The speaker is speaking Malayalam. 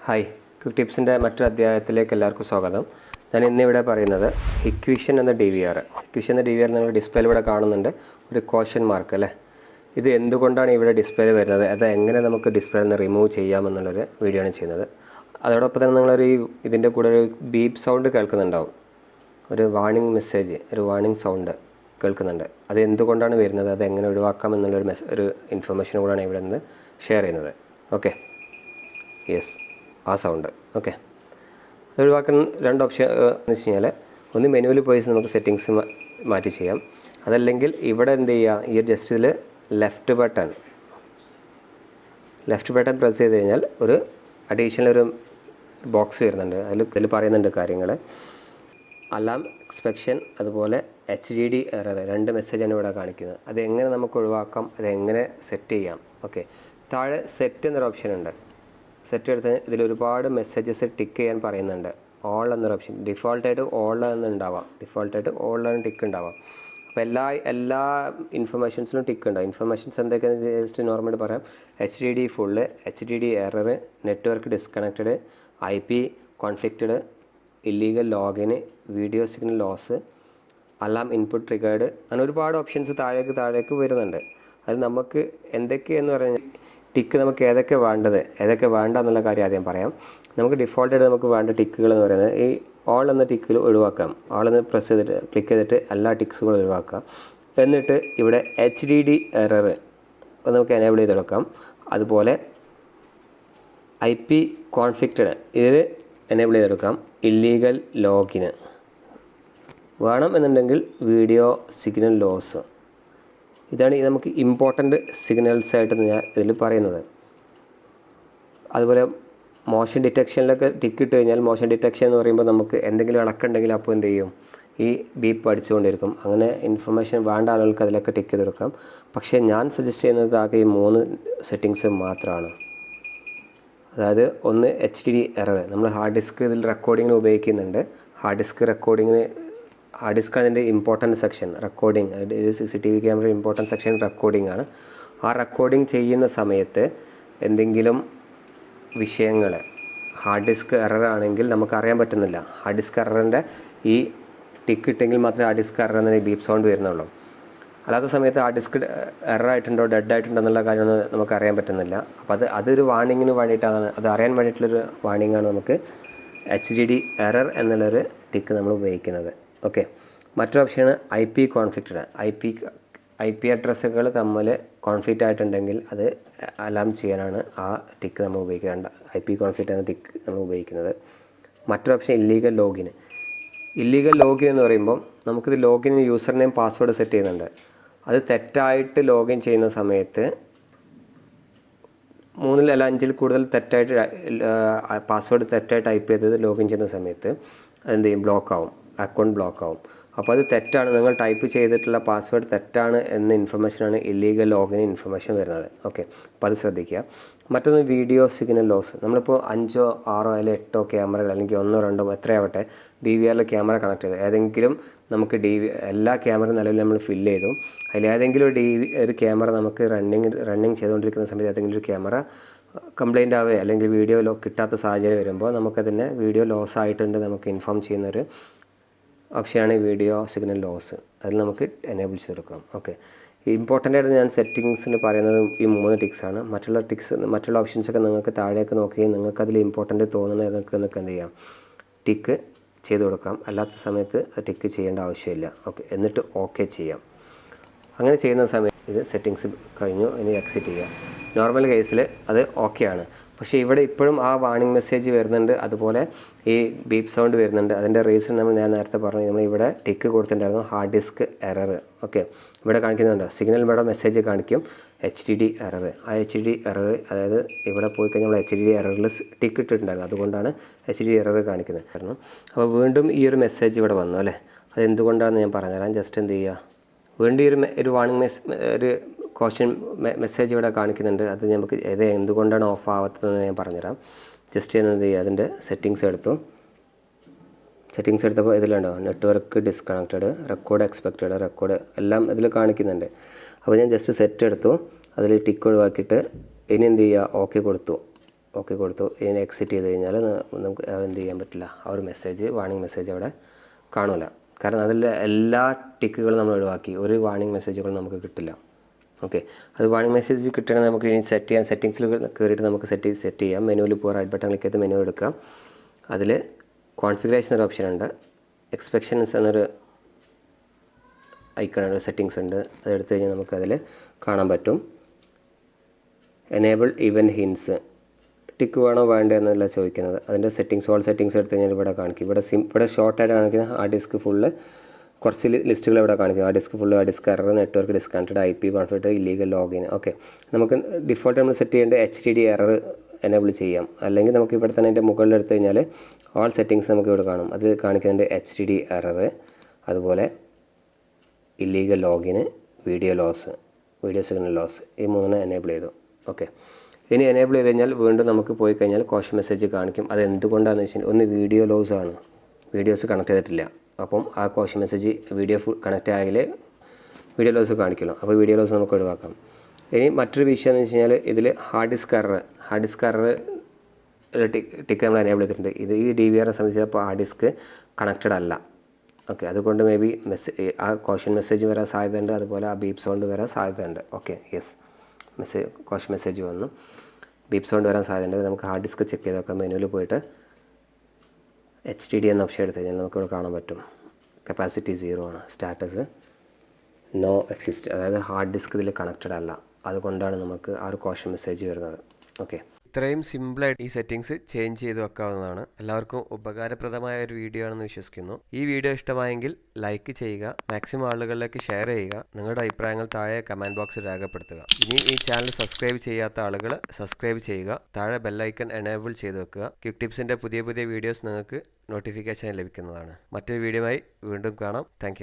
ഹായ്, ക്വിക്ക് ടിപ്സിൻ്റെ മറ്റൊരു അധ്യായത്തിലേക്ക് എല്ലാവർക്കും സ്വാഗതം. ഞാൻ ഇന്നിവിടെ പറയുന്നത് ഇക്വേഷൻ എന്ന DVR. ഇക്വേഷൻ എന്ന DVR നിങ്ങൾ ഡിസ്പ്ലേയിൽ ഇവിടെ കാണുന്നുണ്ട്, ഒരു ക്വസ്റ്റ്യൻ മാർക്ക് അല്ലേ. ഇത് എന്തുകൊണ്ടാണ് ഇവിടെ ഡിസ്പ്ലേയിൽ വരുന്നത്, അത് എങ്ങനെ നമുക്ക് ഡിസ്പ്ലേയിൽ നിന്ന് റിമൂവ് ചെയ്യാമെന്നുള്ളൊരു വീഡിയോ ആണ് ചെയ്യുന്നത്. അതോടൊപ്പം തന്നെ നിങ്ങളൊരു ഇതിൻ്റെ കൂടെ ഒരു ബീപ്പ് സൗണ്ട് കേൾക്കുന്നുണ്ടാവും, ഒരു വാർണിംഗ് മെസ്സേജ്, ഒരു വാർണിംഗ് സൗണ്ട് കേൾക്കുന്നുണ്ട്. അത് എന്തുകൊണ്ടാണ് വരുന്നത്, അത് എങ്ങനെ ഒഴിവാക്കാം എന്നുള്ളൊരു ഒരു ഇൻഫർമേഷൻ കൂടാണ് ഇവിടെ നിന്ന് ഷെയർ ചെയ്യുന്നത്. ഓക്കെ, യെസ്, ആ സൗണ്ട്. ഓക്കെ, അത് ഒഴിവാക്കാൻ രണ്ട് ഓപ്ഷൻ എന്ന് വെച്ച് കഴിഞ്ഞാൽ, ഒന്ന് മെനുവിൽ പോയി നമുക്ക് സെറ്റിങ്സ് മാറ്റി ചെയ്യാം. അതല്ലെങ്കിൽ ഇവിടെ എന്ത് ചെയ്യുക, ഈ ജസ്റ്റ് ഇതിൽ ലെഫ്റ്റ് ബട്ടൺ പ്രസ് ചെയ്ത് കഴിഞ്ഞാൽ ഒരു അഡീഷണൽ ഒരു ബോക്സ് വരുന്നുണ്ട്. ഇതിൽ പറയുന്നുണ്ട് കാര്യങ്ങൾ, അലാം എക്സ്പെക്ഷൻ, അതുപോലെ HDD എറർ, രണ്ട് മെസ്സേജാണ് ഇവിടെ കാണിക്കുന്നത്. അതെങ്ങനെ നമുക്ക് ഒഴിവാക്കാം, അതെങ്ങനെ സെറ്റ് ചെയ്യാം. ഓക്കെ, താഴെ സെറ്റ് എന്നൊരു ഓപ്ഷൻ ഉണ്ട്. സെറ്റ് എടുത്ത് ഇതിൽ ഒരുപാട് മെസ്സേജസ് ടിക്ക് ചെയ്യാൻ പറയുന്നുണ്ട്. ഓൾ എന്നൊരു ഓപ്ഷൻ, ഡിഫോൾട്ടായിട്ട് ഓൾ എന്നുണ്ടാവാം, ഡിഫോൾട്ടായിട്ട് ഓളിലാണ് ടിക്ക് ഉണ്ടാവാം. അപ്പോൾ എല്ലാ ഇൻഫർമേഷൻസിനും ടിക്ക് ഉണ്ടാവും. ഇൻഫർമേഷൻസ് എന്തൊക്കെയാണെന്ന് ജസ്റ്റ് നോർമലി പറയാം. HDD full, HDD error, network disconnected, IP conflicted, illegal login, video signal loss, alarm input triggered, അങ്ങനെ ഒരുപാട് ഓപ്ഷൻസ് താഴേക്ക് വരുന്നുണ്ട്. അത് നമുക്ക് എന്തൊക്കെയെന്ന് പറഞ്ഞാൽ ടിക്ക് നമുക്ക് ഏതൊക്കെ വേണ്ട എന്നുള്ള കാര്യം ആദ്യം പറയാം. നമുക്ക് ഡിഫോൾട്ടായിട്ട് നമുക്ക് വേണ്ട ടിക്കുകൾ എന്ന് പറയുന്നത് ഈ ഓൾ എന്ന ടിക്കിൽ ഒഴിവാക്കാം. ഓൾ എന്ന് പ്രസ് ചെയ്തിട്ട് ക്ലിക്ക് ചെയ്തിട്ട് എല്ലാ ടിക്സുകളും ഒഴിവാക്കാം. എന്നിട്ട് ഇവിടെ HDD എറർ നമുക്ക് എനേബിൾ ചെയ്തെടുക്കാം. അതുപോലെ IP കോൺഫ്ലിക്റ്റഡ് ഇതിൽ എനേബിൾ ചെയ്തെടുക്കാം. ഇല്ലീഗൽ ലോഗിന് വേണം എന്നുണ്ടെങ്കിൽ വീഡിയോ സിഗ്നൽ ലോസ്. ഇതാണ് നമുക്ക് ഇമ്പോർട്ടൻ്റ് സിഗ്നൽസ് ആയിട്ട് ഞാൻ ഇതിൽ പറയുന്നത്. അതുപോലെ മോഷൻ ഡിറ്റക്ഷനിലൊക്കെ ടിക്ക് ഇട്ട് കഴിഞ്ഞാൽ, മോഷൻ ഡിറ്റക്ഷൻ എന്ന് പറയുമ്പോൾ നമുക്ക് എന്തെങ്കിലും ഇളക്കുണ്ടെങ്കിൽ അപ്പോൾ എന്ത് ചെയ്യും, ഈ ബീപ്പ് അടിച്ചുകൊണ്ടിരിക്കും. അങ്ങനെ ഇൻഫർമേഷൻ വേണ്ട ആളുകൾക്ക് അതിലൊക്കെ ടിക്ക് ചെയ്തെടുക്കാം. പക്ഷേ ഞാൻ സജസ്റ്റ് ചെയ്യുന്നത് ആകെ ഈ 3 സെറ്റിങ്സ് മാത്രമാണ്. അതായത് ഒന്ന് HDD എറർ, നമ്മൾ ഹാർഡ് ഡിസ്ക് ഇതിൽ റെക്കോർഡിങ്ങിന് ഉപയോഗിക്കുന്നുണ്ട്. ഹാർഡ് ഡിസ്ക് അതിൻ്റെ important section recording, CCTV camera important section recording ആണ്. ആ റെക്കോർഡിങ് ചെയ്യുന്ന സമയത്ത് എന്തെങ്കിലും വിഷയങ്ങൾ ഹാർഡ് ഡിസ്ക് എറർ ആണെങ്കിൽ നമുക്കറിയാൻ പറ്റുന്നില്ല. ഹാർഡ് ഡിസ്ക് എററിൻ്റെ ഈ ടിക്ക് ഇട്ടെങ്കിൽ മാത്രമേ ഹാർഡ് ഡിസ്ക് എറർ എന്ന ബീപ്പ് സൗണ്ട് വരുന്നുള്ളൂ. അല്ലാത്ത സമയത്ത് ഹാർഡ് ഡിസ്ക് എറർ ആയിട്ടുണ്ടോ ഡെഡ് ആയിട്ടുണ്ടോ എന്നുള്ള കാര്യമൊന്നും നമുക്കറിയാൻ പറ്റുന്നില്ല. അപ്പോൾ അതൊരു വാർണിങ്ങിന് വേണ്ടിയിട്ടാണ്, അത് അറിയാൻ വേണ്ടിയിട്ടുള്ളൊരു വാർണിംഗാണ് നമുക്ക് HDD എറർ എന്നുള്ളൊരു ടിക്ക് നമ്മൾ ഉപയോഗിക്കുന്നത്. ഓക്കെ, മറ്റൊരു ഓപ്ഷനാണ് IP കോൺഫ്ലിക്റ്റഡ്. IP അഡ്രസ്സുകൾ തമ്മിൽ കോൺഫ്ലിക്റ്റ് ആയിട്ടുണ്ടെങ്കിൽ അത് അലാം ചെയ്യാനാണ് ആ ടിക്ക് നമ്മൾ ഉപയോഗിക്കുന്നത്. IP കോൺഫ്ലിക്റ്റ് എന്ന ടിക്ക് നമ്മൾ ഉപയോഗിക്കുന്നത്. മറ്റൊരു ഓപ്ഷൻ ഇല്ലീഗൽ ലോഗിൻ എന്ന് പറയുമ്പോൾ നമുക്കിത് login user name password set ചെയ്യുന്നുണ്ട്. അത് തെറ്റായിട്ട് ലോഗിൻ ചെയ്യുന്ന സമയത്ത് 3 അല്ല 5 കൂടുതൽ തെറ്റായിട്ട് പാസ്വേഡ് തെറ്റായിട്ട് ടൈപ്പ് ചെയ്തത് ലോഗിൻ ചെയ്യുന്ന സമയത്ത് അതെന്ത് ചെയ്യും, അക്കൗണ്ട് ബ്ലോക്ക് ആവും. അപ്പോൾ അത് തെറ്റാണ്, നിങ്ങൾ ടൈപ്പ് ചെയ്തിട്ടുള്ള പാസ്വേഡ് തെറ്റാണ് എന്ന ഇൻഫർമേഷനാണ് ഇല്ലീഗൽ ലോഗിന് ഇൻഫർമേഷൻ വരുന്നത്. ഓക്കെ, അപ്പോൾ അത് ശ്രദ്ധിക്കുക. മറ്റൊന്ന് വീഡിയോ സിഗ്നൽ ലോസ്. നമ്മളിപ്പോൾ 5 6 അല്ലെങ്കിൽ 8 ക്യാമറകൾ, അല്ലെങ്കിൽ 1 2 എത്രയാവട്ടെ DVRൽ ക്യാമറ കണക്ട് ചെയ്ത് ഏതെങ്കിലും നമുക്ക് എല്ലാ ക്യാമറ നിലവിൽ നമ്മൾ ഫില്ല് ചെയ്തു. അതിലേതെങ്കിലും ഒരു ക്യാമറ നമുക്ക് റണ്ണിങ് ചെയ്തുകൊണ്ടിരിക്കുന്ന സമയത്ത് ഏതെങ്കിലും ഒരു ക്യാമറ കംപ്ലൈൻ്റ് ആവുകയോ അല്ലെങ്കിൽ വീഡിയോ കിട്ടാത്ത സാഹചര്യം വരുമ്പോൾ നമുക്കതിനെ വീഡിയോ ലോസ് ആയിട്ടുണ്ട് നമുക്ക് ഇൻഫോം ചെയ്യുന്നൊരു ഓപ്ഷനാണ് വീഡിയോ സിഗ്നൽ ലോസ്. അതിൽ നമുക്ക് എനേബിൾ ചെയ്തെടുക്കാം. ഓക്കെ, ഇമ്പോർട്ടൻ്റ് ആയിട്ട് ഞാൻ സെറ്റിങ്സിന് പറയുന്നത് ഈ 3 ടിക്സാണ്. മറ്റുള്ള ഓപ്ഷൻസൊക്കെ നിങ്ങൾക്ക് താഴേക്ക് നോക്കുകയും നിങ്ങൾക്കതിൽ ഇമ്പോർട്ടൻ്റ് തോന്നുന്നത് നിങ്ങൾക്ക് എന്ത് ചെയ്യാം, ടിക്ക് ചെയ്ത് കൊടുക്കാം. അല്ലാത്ത സമയത്ത് ടിക്ക് ചെയ്യേണ്ട ആവശ്യമില്ല. ഓക്കെ, എന്നിട്ട് ഓക്കെ ചെയ്യാം. അങ്ങനെ ചെയ്യുന്ന സമയത്ത് ഇത് സെറ്റിങ്സ് കഴിഞ്ഞു, ഇനി എക്സിറ്റ് ചെയ്യാം. നോർമൽ കേസിൽ അത് ഓക്കെ ആണ്. പക്ഷേ ഇവിടെ ഇപ്പോഴും ആ വാർണിംഗ് മെസ്സേജ് വരുന്നുണ്ട്, അതുപോലെ ഈ ബീപ്പ് സൗണ്ട് വരുന്നുണ്ട്. അതിൻ്റെ റീസൺ ഞാൻ നേരത്തെ പറഞ്ഞു, നമ്മൾ ഇവിടെ ടിക്ക് കൊടുത്തിട്ടുണ്ടായിരുന്നു ഹാർഡ് ഡിസ്ക് എറർ. ഓക്കെ, ഇവിടെ കാണിക്കുന്നുണ്ട് സിഗ്നൽ, ഇവിടെ മെസ്സേജ് കാണിക്കും HDD എറർ. ആ HDD എറർ, അതായത് ഇവിടെ പോയി കഴിഞ്ഞാൽ നമ്മൾ HDD എററിൽ ടിക്ക് ഇട്ടിട്ടുണ്ടായിരുന്നു, അതുകൊണ്ടാണ് HDD എറർ കാണിക്കുന്നത്. അപ്പോൾ വീണ്ടും ഈ ഒരു മെസ്സേജ് ഇവിടെ വന്നു അല്ലേ. അതെന്തുകൊണ്ടാണെന്ന് ഞാൻ പറഞ്ഞുതരാം. ജസ്റ്റ് എന്ത് ചെയ്യുക, വീണ്ടും ഒരു വാർണിംഗ് ഒരു ക്വസ്റ്റ്യൻ മെസ്സേജ് ഇവിടെ കാണിക്കുന്നുണ്ട്. അത് നമുക്ക് എന്തുകൊണ്ടാണ് ഓഫ് ആവാത്തതെന്ന് ഞാൻ പറഞ്ഞുതരാം. ജസ്റ്റ് ഞാൻ എന്ത് ചെയ്യുക, അതിൻ്റെ സെറ്റിങ്സ് എടുത്തപ്പോൾ ഇതിലുണ്ടോ network disconnected, record expected, record എല്ലാം ഇതിൽ കാണിക്കുന്നുണ്ട്. അപ്പോൾ ഞാൻ ജസ്റ്റ് സെറ്റ് എടുത്തു, അതിൽ ടിക്ക് ഒഴിവാക്കിയിട്ട് ഇനി എന്ത് ചെയ്യുക, ഓക്കെ കൊടുത്തു. ഓക്കെ കൊടുത്തു. ഇതിന് എക്സിറ്റ് ചെയ്ത് കഴിഞ്ഞാൽ നമുക്ക് എന്ത് ചെയ്യാൻ പറ്റില്ല, ആ ഒരു മെസ്സേജ് വാർണിംഗ് മെസ്സേജ് അവിടെ കാണില്ല. കാരണം അതിൽ എല്ലാ ടിക്കുകളും നമ്മൾ ഒഴിവാക്കി, ഒരു വാർണിംഗ് മെസ്സേജുകളും നമുക്ക് കിട്ടില്ല. ഓക്കെ, അത് വാർണിംഗ് മെസ്സേജ് കിട്ടണമെങ്കിൽ നമുക്ക് ഇനി സെറ്റ് ചെയ്യാം. സെറ്റിങ്സിൽ കയറിയിട്ട് നമുക്ക് സെറ്റ് ചെയ്യാം. മെനുവിൽ പോകാൻ റൈറ്റ് ബട്ടൺ ക്ലിക്ക് ചെയ്ത് മെനു എടുക്കാം. അതിൽ കോൺഫിഗറേഷൻ ഒരു ഓപ്ഷൻ ഉണ്ട്, എക്സ്പെക്ഷൻസ് എന്നൊരു ഐക്കണുണ്ട്, സെറ്റിങ്സ് ഉണ്ട്. അതെടുത്ത് കഴിഞ്ഞാൽ നമുക്കതിൽ കാണാൻ പറ്റും എനേബിൾ ഇവൻറ്റ് ഹിൻസ്, ടിക്ക് വേണോ വേണ്ടോ എന്നല്ല ചോദിക്കുന്നത്. അതിൻ്റെ സെറ്റിങ്സ്, ഓൾ സെറ്റിങ്സ് എടുത്ത് കഴിഞ്ഞാൽ ഇവിടെ കാണിക്കും. ഇവിടെ ഷോർട്ടായിട്ട് കാണിക്കുന്നത് ഹാർഡ് ഡിസ്ക് ഫുള്ള്, കുറച്ച് ലിസ്റ്റുകൾ ഇവിടെ കാണിക്കും. Hard disk full, hard disk error, network disconnected, IP configure, illegal login. Okay, നമുക്ക് ഡിഫോൾട്ട് നമ്മൾ സെറ്റ് ചെയ്യേണ്ട HDD എറർ എനേബിൾ ചെയ്യാം. അല്ലെങ്കിൽ നമുക്ക് ഇവിടെ തന്നെ അതിൻ്റെ മുകളിൽ എടുത്തു കഴിഞ്ഞാൽ ഓൾ സെറ്റിങ്സ് നമുക്ക് ഇവിടെ കാണും. അത് കാണിക്കുന്നുണ്ട് HDD എറർ, അതുപോലെ illegal login, video signal loss, ഈ 3 എനേബിൾ ചെയ്തു. ഓക്കെ, ഇനി എനേബിൾ ചെയ്ത് കഴിഞ്ഞാൽ വീണ്ടും നമുക്ക് പോയി കഴിഞ്ഞാൽ കോഷൻ മെസ്സേജ് കാണിക്കും. അത് എന്തുകൊണ്ടാണെന്ന് വെച്ചാൽ ഒന്ന് വീഡിയോ ലോസ് ആണ്, വീഡിയോസ് കണക്ട് ചെയ്തിട്ടില്ല. അപ്പം ആ കോഷൻ മെസ്സേജ് വീഡിയോ കണക്റ്റ് ആയെങ്കിൽ വീഡിയോ ലോസ് കാണിക്കുള്ളൂ. അപ്പോൾ വീഡിയോ ലോസ് നമുക്ക് ഒഴിവാക്കാം. ഇനി മറ്റൊരു വിഷയം എന്ന് വെച്ച് കഴിഞ്ഞാൽ ഇതിൽ ഹാർഡ് ഡിസ്ക് എറർ ടിക്ക് നമ്മൾ എനേബിൾ ചെയ്തിട്ടുണ്ട്. ഇത് ഈ DVR സംബന്ധിച്ചപ്പോൾ ഹാർഡ് ഡിസ്ക് കണക്റ്റഡ് അല്ല. ഓക്കെ, അതുകൊണ്ട് മേ ബി ആ കോഷൻ മെസ്സേജ് വരാൻ സാധ്യതയുണ്ട്, അതുപോലെ ആ ബീപ്പ് സൗണ്ട് വരാൻ സാധ്യതയുണ്ട്. ഓക്കെ, യെസ്, കോഷൻ മെസ്സേജ് വന്നു, ബീപ്പ് സൗണ്ട് വരാൻ സാധ്യതയുണ്ട്. നമുക്ക് ഹാർഡ് ഡിസ്ക് ചെക്ക് ചെയ്ത് നോക്കാം. മെനുവിൽ പോയിട്ട് HDD എന്ന ഓപ്ഷൻ എടുത്ത് കഴിഞ്ഞാൽ നമുക്കിവിടെ കാണാൻ പറ്റും കപ്പാസിറ്റി 0 ആണ്, സ്റ്റാറ്റസ് നോ എക്സിസ്റ്റ്, അതായത് ഹാർഡ് ഡിസ്ക് ഇതിൽ കണക്റ്റഡ് അല്ല. അതുകൊണ്ടാണ് നമുക്ക് ആ ഒരു കോഷൻ മെസ്സേജ് വരുന്നത്. ഓക്കെ, ഇത്രയും സിമ്പിളായിട്ട് ഈ സെറ്റിങ്സ് ചേഞ്ച് ചെയ്ത് വെക്കാവുന്നതാണ്. എല്ലാവർക്കും ഉപകാരപ്രദമായ ഒരു വീഡിയോ ആണെന്ന് വിശ്വസിക്കുന്നു. ഈ വീഡിയോ ഇഷ്ടമായെങ്കിൽ ലൈക്ക് ചെയ്യുക, മാക്സിമം ആളുകളിലേക്ക് ഷെയർ ചെയ്യുക. നിങ്ങളുടെ അഭിപ്രായങ്ങൾ താഴെ കമൻറ്റ് ബോക്സിൽ രേഖപ്പെടുത്തുക. ഇനി ഈ ചാനൽ സബ്സ്ക്രൈബ് ചെയ്യാത്ത ആളുകൾ സബ്സ്ക്രൈബ് ചെയ്യുക. താഴെ ബെല്ലൈക്കൺ എനേബിൾ ചെയ്ത് വെക്കുക. ക്വിക്ക് ടിപ്സിൻ്റെ പുതിയ വീഡിയോസ് നിങ്ങൾക്ക് നോട്ടിഫിക്കേഷൻ ലഭിക്കുന്നതാണ്. മറ്റൊരു വീഡിയോയുമായി വീണ്ടും കാണാം. താങ്ക്